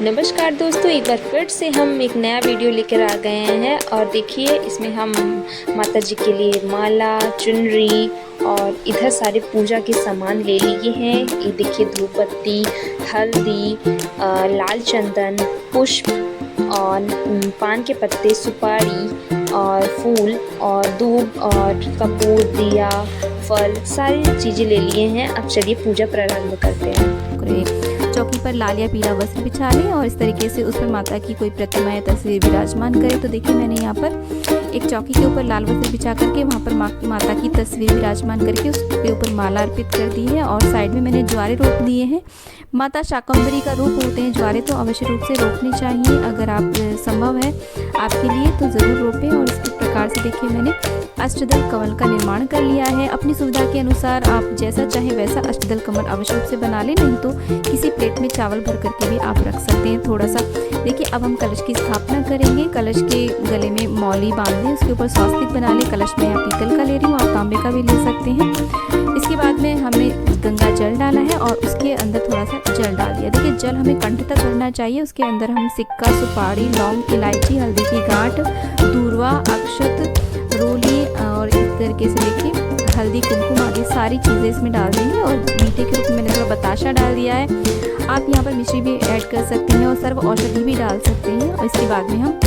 नमस्कार दोस्तों, एक बार फिर से हम एक नया वीडियो लेकर आ गए हैं और देखिए इसमें हम माता जी के लिए माला, चुनरी और इधर सारे पूजा के सामान ले लिए हैं। ये देखिए धूप बत्ती, हल्दी, लाल चंदन, पुष्प और पान के पत्ते, सुपारी और फूल और दूब और कपूर, दिया, फल, सारी चीज़ें ले लिए हैं। अब चलिए पूजा प्रारंभ करते हैं। चौकी पर लाल या पीला वस्त्र बिछा लें और इस तरीके से उस पर माता की कोई प्रतिमा या तस्वीर विराजमान करें। तो देखिए मैंने यहाँ पर एक चौकी के ऊपर लाल वस्त्र बिछा करके वहाँ पर माता की तस्वीर विराजमान करके उसके ऊपर माला अर्पित कर दी है और साइड में मैंने ज्वारे रोप दिए हैं। माता शाकंभरी का रूप होते हैं ज्वारे, तो अवश्य रूप से रोपने चाहिए। अगर आप संभव है आपके लिए तो ज़रूर रोपें। और इस प्रकार से देखिए मैंने अष्टदल कमल का निर्माण कर लिया है। अपनी सुविधा के अनुसार आप जैसा चाहे वैसा अष्टदल कमल अवश्य रूप से बना लें, नहीं तो किसी प्लेट में चावल भर करके भी आप रख सकते हैं थोड़ा सा। देखिए अब हम कलश की स्थापना करेंगे। कलश के गले में मौली बांध दें, उसके ऊपर स्वास्तिक बना लें। कलश में आप पीतल का ले रही हूँ, आप तांबे का भी ले सकते हैं। इसके बाद में हमने गंगा जल डाला है और उसके अंदर थोड़ा सा जल डाल दिया। देखिए जल हमें कंठ तक भरना चाहिए। उसके अंदर हम सिक्का, सुपारी, लौंग, इलायची, हल्दी की गांठ, दूर्वा, अक्षत, रोली और इस तरीके से देखिए हल्दी, कुमकुम आदि सारी चीज़ें इसमें डाल देंगे। और मीठे के रूप में मैंने थोड़ा बताशा डाल दिया है। आप यहाँ पर मिश्री भी ऐड कर सकते हैं और सर्व औषधि भी डाल सकते हैं। और इसके बाद में हम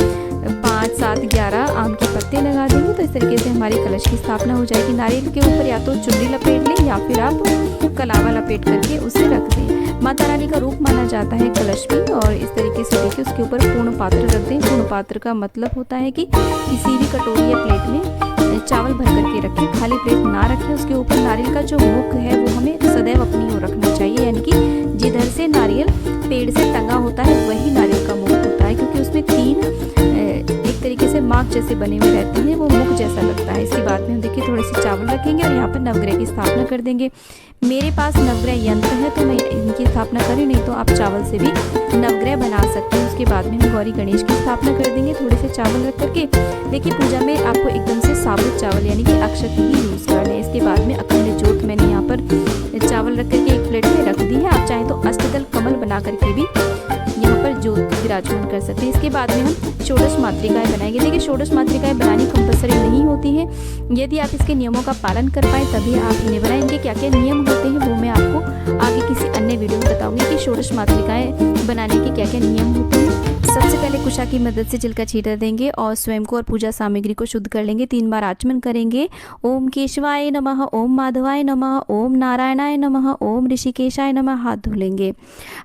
5, 7, 11 आम के पत्ते लगा देंगे। तो इस तरीके से हमारी कलश की स्थापना हो जाएगी। नारियल के ऊपर या तो चुनरी लपेट लें या फिर आप कलावा लपेट करके उसे रख दें। माता रानी का रूप माना जाता है कलश भी। और इस तरीके से देखिए उसके ऊपर पूर्ण पात्र रख दें। पूर्ण पात्र का मतलब होता है कि किसी भी कटोरी या प्लेट में चावल भर करके रखें, खाली प्लेट ना रखें। उसके ऊपर नारियल का जो मुख है वो हमें सदैव अपनी ओर रखना चाहिए, यानी कि जिधर से नारियल पेड़ से टंगा होता है वही नारियल का मुख होता है, क्योंकि उसमें 3 एक तरीके से मार्क जैसे बने हुए रहते हैं, वो मुख जैसा लगता है। इसके बाद में हम देखिए थोड़े से चावल रखेंगे और यहाँ पर नवग्रह की स्थापना कर देंगे। मेरे पास नवग्रह यंत्र है तो मैं इनकी स्थापना करी, नहीं तो आप चावल से भी नवग्रह बना सकते हैं। उसके बाद में हम गौरी गणेश की स्थापना कर देंगे थोड़े से चावल रख करके। देखिए पूजा में आपको एकदम से साबुत चावल यानी कि अक्षत ही यूज़ करना है। इसके बाद में अखंड ज्योत मैंने यहाँ पर चावल रख करके एक प्लेट में रख दी है। आप चाहें तो अष्टदल कमल बना करके भी यहाँ पर ज्योत विराजमान कर सकते हैं। इसके बाद में हम षोडश मातृकाएं बनाएंगे। देखिए षोडश मातृकाएं बनानी कंपलसरी नहीं होती है। यदि आप इसके नियमों का पालन कर पाए तभी आप इन्हें बनाएंगे। क्या क्या नियम होते हैं वो मैं आपको आगे किसी अन्य वीडियो में बताऊंगी कि षोडश मातृकाएं बनाने के क्या क्या नियम होते हैं। सबसे पहले कुशा की मदद से जल का छींटा देंगे और स्वयं को और पूजा सामग्री को शुद्ध कर लेंगे। 3 बार आचमन करेंगे। ओम केशवाय नमः, ओम माधवाय नमः, ओम नारायणाय नमः, ओम ऋषिकेशाय नमः। हाथ धो लेंगे।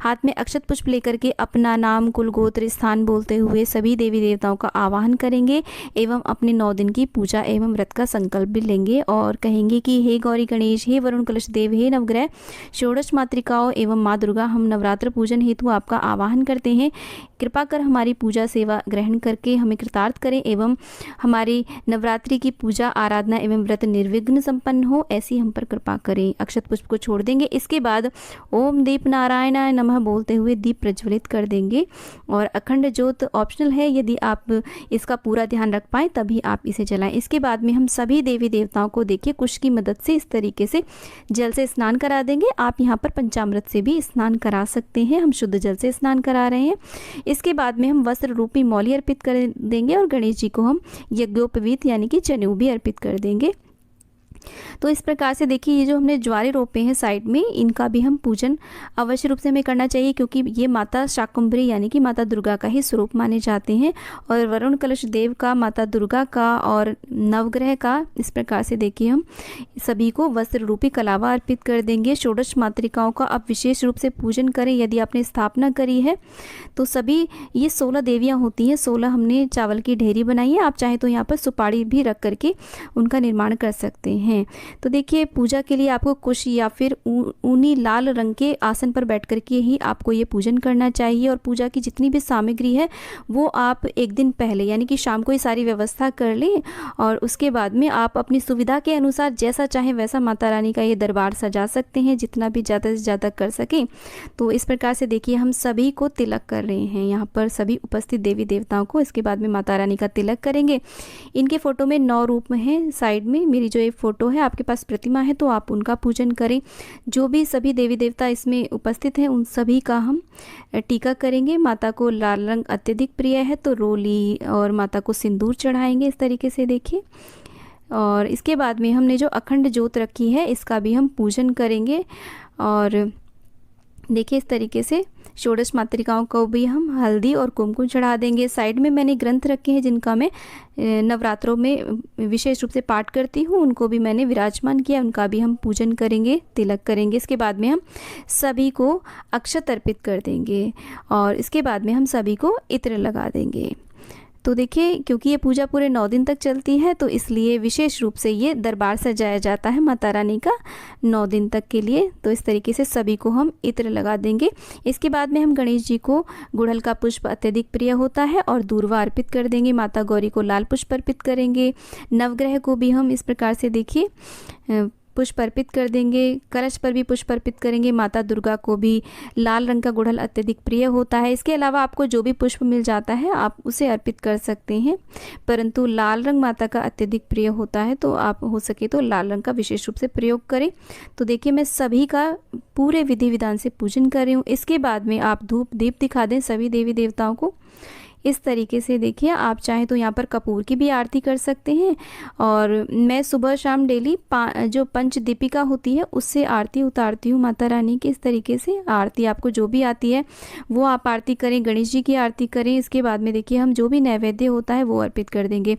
हाथ में अक्षत पुष्प लेकर के अपना नाम, कुल, गोत्र, स्थान बोलते हुए सभी देवी देवताओं का आवाहन करेंगे एवं अपने 9 दिन की पूजा एवं व्रत का संकल्प भी लेंगे और कहेंगे कि हे गौरी गणेश, हे वरुण कलश देव, हे नवग्रह, षोडश मातृकाओं एवं माँ दुर्गा, हम नवरात्र पूजन हेतु आपका आवाहन करते हैं। कृपा कर हमारी पूजा सेवा ग्रहण करके हमें कृतार्थ करें एवं हमारी नवरात्रि की पूजा, आराधना एवं व्रत निर्विघ्न संपन्न हो, ऐसी हम पर कृपा करें। अक्षत पुष्प को छोड़ देंगे। इसके बाद ओम दीप नारायणाय नमः बोलते हुए दीप प्रज्वलित कर देंगे। और अखंड ज्योत ऑप्शनल है, यदि आप इसका पूरा ध्यान रख पाएँ तभी आप इसे जलाएं। इसके बाद में हम सभी देवी देवताओं को देखिए कुश की मदद से इस तरीके से जल से स्नान करा देंगे। आप यहाँ पर पंचामृत से भी स्नान करा सकते हैं, हम शुद्ध जल से स्नान करा रहे हैं। इसके बाद में हम वस्त्र रूपी मौली अर्पित कर देंगे और गणेश जी को हम यज्ञोपवीत यानी कि जनेऊ भी अर्पित कर देंगे। तो इस प्रकार से देखिए ये जो हमने ज्वारे रोपे हैं साइड में, इनका भी हम पूजन अवश्य रूप से हमें करना चाहिए, क्योंकि ये माता शाकंभरी यानी कि माता दुर्गा का ही स्वरूप माने जाते हैं। और वरुण कलश देव का, माता दुर्गा का और नवग्रह का, इस प्रकार से देखिए हम सभी को वस्त्र रूपी कलावा अर्पित कर देंगे। षोडश मातृकाओं का आप विशेष रूप से पूजन करें। यदि आपने स्थापना करी है तो सभी ये 16 देवियाँ होती हैं। 16 हमने चावल की ढेरी बनाई है। आप चाहें तो यहाँ पर सुपारी भी रख करके उनका निर्माण कर सकते हैं। तो देखिए पूजा के लिए आपको कुश या फिर ऊनी लाल रंग के आसन पर बैठ करके ही आपको ये पूजन करना चाहिए। और पूजा की जितनी भी सामग्री है वो आप एक दिन पहले यानी कि शाम को ये सारी व्यवस्था कर लें और उसके बाद में आप अपनी सुविधा के अनुसार जैसा चाहे वैसा माता रानी का ये दरबार सजा सकते हैं, जितना भी ज़्यादा से ज़्यादा कर सकें। तो इस प्रकार से देखिए हम सभी को तिलक कर रहे हैं यहाँ पर, सभी उपस्थित देवी देवताओं को। इसके बाद में माता रानी का तिलक करेंगे। इनके फ़ोटो में 9 रूप हैं। साइड में मेरी जो एक फ़ोटो फ़ोटो है, आपके पास प्रतिमा है तो आप उनका पूजन करें। जो भी सभी देवी देवता इसमें उपस्थित हैं उन सभी का हम टीका करेंगे। माता को लाल रंग अत्यधिक प्रिय है तो रोली और माता को सिंदूर चढ़ाएंगे इस तरीके से, देखिए। और इसके बाद में हमने जो अखंड ज्योत रखी है इसका भी हम पूजन करेंगे। और देखिए इस तरीके से षोडश मातृकाओं को भी हम हल्दी और कुमकुम चढ़ा देंगे। साइड में मैंने ग्रंथ रखे हैं जिनका मैं नवरात्रों में विशेष रूप से पाठ करती हूँ, उनको भी मैंने विराजमान किया, उनका भी हम पूजन करेंगे, तिलक करेंगे। इसके बाद में हम सभी को अक्षत अर्पित कर देंगे और इसके बाद में हम सभी को इत्र लगा देंगे। तो देखिए क्योंकि ये पूजा पूरे 9 दिन तक चलती है तो इसलिए विशेष रूप से ये दरबार सजाया जाता है माता रानी का 9 दिन तक के लिए। तो इस तरीके से सभी को हम इत्र लगा देंगे। इसके बाद में हम गणेश जी को गुड़हल का पुष्प अत्यधिक प्रिय होता है और दूर्वा अर्पित कर देंगे। माता गौरी को लाल पुष्प अर्पित करेंगे। नवग्रह को भी हम इस प्रकार से देखिए पुष्प अर्पित कर देंगे। कलश पर भी पुष्प अर्पित करेंगे। माता दुर्गा को भी लाल रंग का गुड़हल अत्यधिक प्रिय होता है। इसके अलावा आपको जो भी पुष्प मिल जाता है आप उसे अर्पित कर सकते हैं, परंतु लाल रंग माता का अत्यधिक प्रिय होता है तो आप हो सके तो लाल रंग का विशेष रूप से प्रयोग करें। तो देखिए मैं सभी का पूरे विधि विधान से पूजन कर रही हूँ। इसके बाद में आप धूप दीप दिखा दें सभी देवी देवताओं को इस तरीके से। देखिए आप चाहें तो यहाँ पर कपूर की भी आरती कर सकते हैं और मैं सुबह शाम डेली जो पंच दीपिका होती है उससे आरती उतारती हूँ माता रानी की। इस तरीके से आरती आपको जो भी आती है वो आप आरती करें, गणेश जी की आरती करें। इसके बाद में देखिए हम जो भी नैवेद्य होता है वो अर्पित कर देंगे।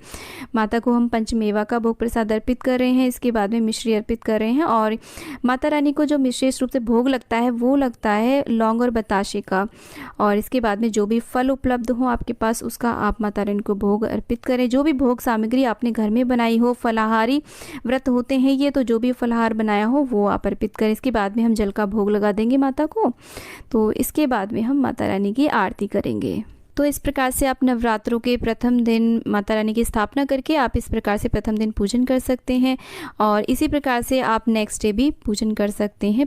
माता को हम पंचमेवा का भोग प्रसाद अर्पित कर रहे हैं। इसके बाद में मिश्री अर्पित कर रहे हैं और माता रानी को जो विशेष रूप से भोग लगता है वो लगता है लौंग और बताशे का। और इसके बाद में जो भी फल उपलब्ध हो आपके पास उसका आप माता रानी को भोग अर्पित करें। जो भी भोग सामग्री आपने घर में बनाई हो, फलाहारी व्रत होते हैं ये, तो जो भी फलाहार बनाया हो वो आप अर्पित करें। इसके बाद में हम जल का भोग लगा देंगे माता को। तो इसके बाद में हम माता रानी की आरती करेंगे। तो इस प्रकार से आप नवरात्रों के प्रथम दिन माता रानी की स्थापना करके आप इस प्रकार से प्रथम दिन पूजन कर सकते हैं और इसी प्रकार से आप नेक्स्ट डे भी पूजन कर सकते हैं।